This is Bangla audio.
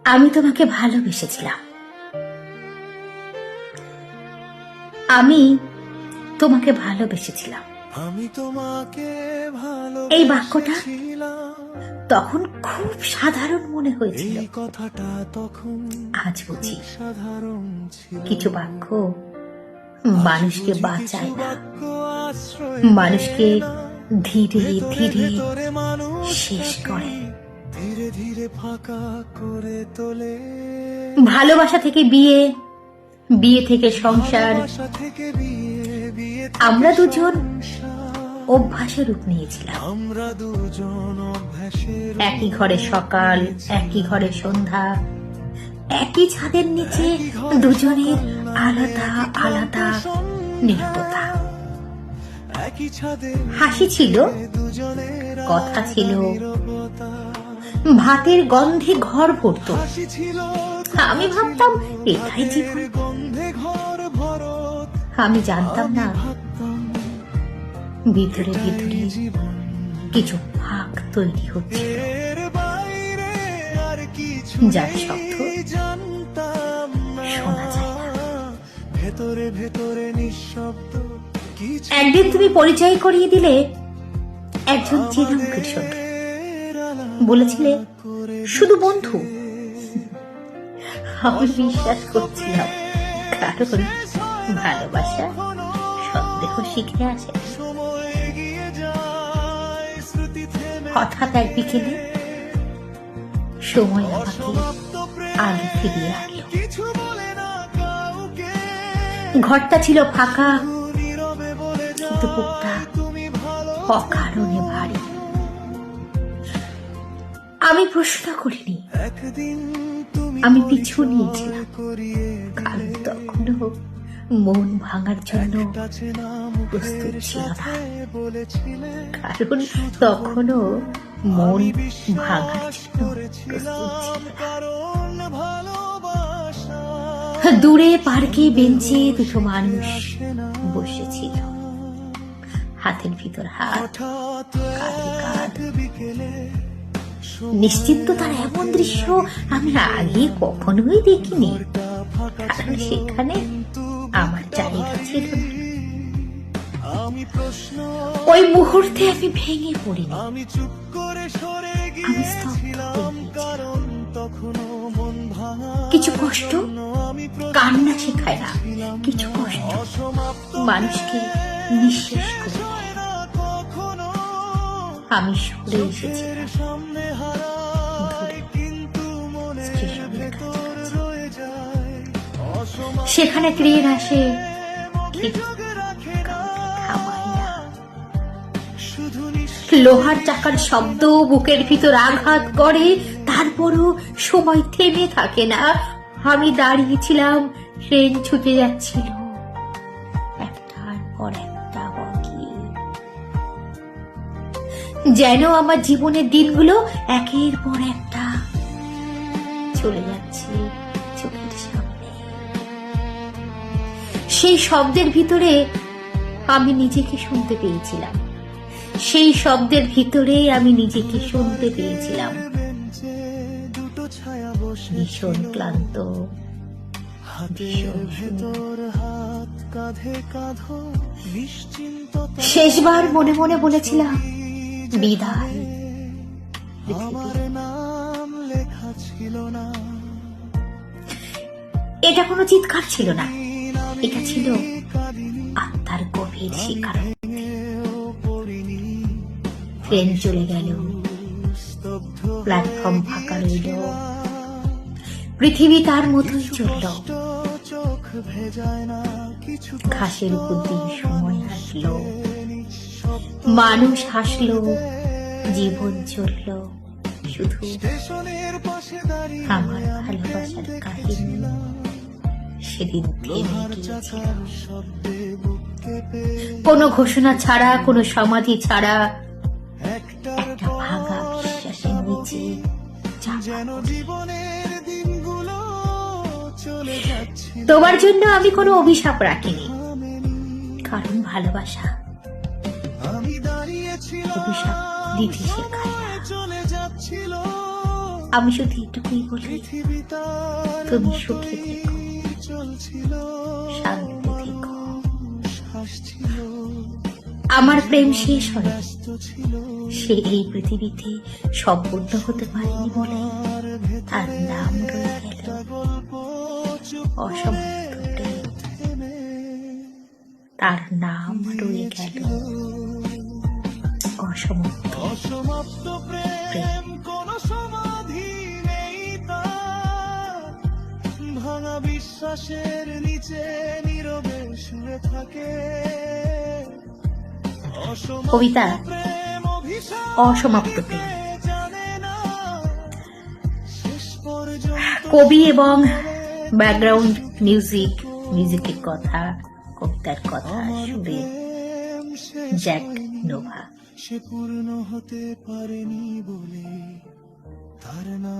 আমি তোমাকে ভালোবেসেছিলাম, আমি তোমাকে ভালোবেসেছিলাম। এই বাক্যটা তখন খুব সাধারণ মনে হয়েছিল। আজ বুঝি কিছু বাক্য মানুষকে বাঁচায় না, মানুষকে ধীরে ধীরে শেষ করে। ধীরে ধীরে ফাঁকা করে তোলে। ভালোবাসা থেকে বিয়ে, বিয়ে থেকে সংসার, আমরা দুজন অভ্যাসের রূপ নিয়েছিলাম। একই ঘরে সকাল, একই ঘরে সন্ধ্যা, একই ছাদের নিচে দুজনের আলাদা আলাদা নীরবতা। হাসি ছিল, কথা ছিল, ভাতের গন্ধে ঘর ভরত। আমি ভাবতাম এটাই জীবন। আমি জানতাম না ভিতরে ভিতরে কিছু ফাঁক তৈরি হচ্ছে, যার শব্দ শোনা যায় না। ভেতরে ভেতরে নিঃশব্দ। একদিন তুমি পরিচয় করিয়ে দিলে একজন চিরঙ্কের সঙ্গে, বলেছিলে শুধু বন্ধু। আমি বিশ্বাস করছিলাম, কারণ ভালোবাসা সন্দেহ শিখে আসে। হঠাৎ এক বিকেলে সময় আমাকে আগে ফিরিয়ে আনলো। ঘরটা ছিল ফাঁকা, কিন্তু বুকটা অকারণে ভারী। আমি প্রশ্ন করিনি, আমি পিছু নিয়েছিলাম, কারণ তখনও মন ভাঙার জন্য প্রস্তুত ছিল না। কারণ তখনও মন ভাঙার জন্য প্রস্তুত ছিল না। দূরে পার্কে বেঞ্চে দুটো মানুষ বসেছিল, হাতের ভিতর হাত, কাঁধে কাঁধ। নিশ্চিত তার এমন দৃশ্য আমি আগে কখনোই দেখিনি, কারণ সেখানে আমার জায়গা ছিল না। ওই মুহূর্তে আমি ভেঙে পড়িনি, আমি স্তব্ধ হয়ে গিয়েছিলাম। কিছু কষ্ট কান্না শেখায় না, কিছু কষ্ট মানুষকে নিঃশেষ করে দেয়। আমি সরে এসেছিলাম সেখানে ট্রেন আসে, লোহার চাকার শব্দ বুকের ভিতর আঘাত করে, তারপরও সময় থেমে থাকে না। আমি দাঁড়িয়েছিলাম, ট্রেন ছুটে যাচ্ছিল একটার পর একটা বগি। যেন আমার জীবনের দিনগুলো একের পর একটা চলে যাচ্ছে চোখের সামনে। সেই শব্দের ভিতরে আমি নিজেকে শুনতে পেয়েছিলাম, সেই শব্দের ভিতরে আমি নিজেকে শুনতে পেয়েছিলাম। ভীষণ ক্লান্ত, শেষবার মনে মনে বলেছিলাম বিদায়। এটা কোনো চিৎকার ছিল না, এটা ছিল আত্মার গভীর শিকার। ট্রেন চলে গেল, প্ল্যাটফর্ম ফাঁকা রইল, পৃথিবী তার মতোই চলল। ঘাসের উপর দিয়ে সময় হাসলো, মানুষ হাসলো, জীবন চলল। শুধু আমার ভালোবাসার কাহিনী সেদিন থেমে গিয়েছিল। কোনো ঘোষণা ছাড়া, কোনো সমাধি ছাড়া, একটা ভাঙা বিশ্বাসের নিচে তোমার জন্য আমি কোনো অভিশাপ রাখিনি, কারণ ভালোবাসা অভিশাপ দিতে শেখায় না। আমি শুধু এটুকুই বলি, তুমি সুখে থেকো, শান্তিতে থেকো। আমার প্রেম শেষ হয়, সে এই পৃথিবীতে সম্পূর্ণ হতে পারেনি বলে তার নাম রয়ে গেল অসমাপ্ত প্রেম। তার নাম রয়ে গেল অসমাপ্ত প্রেম। কোন সমাধি নেই তার, ভাঙা বিশ্বাসের নিচে নীরবে শুয়ে থাকে। কবিতা অসমাপ্ত প্রেম। কবি এবং ব্যাকগ্রাউন্ড মিউজিকের কথা, কবিতার কথা সুরে জ্যাক নোভা। সে পূর্ণ হতে পারেনি বলে তার নাম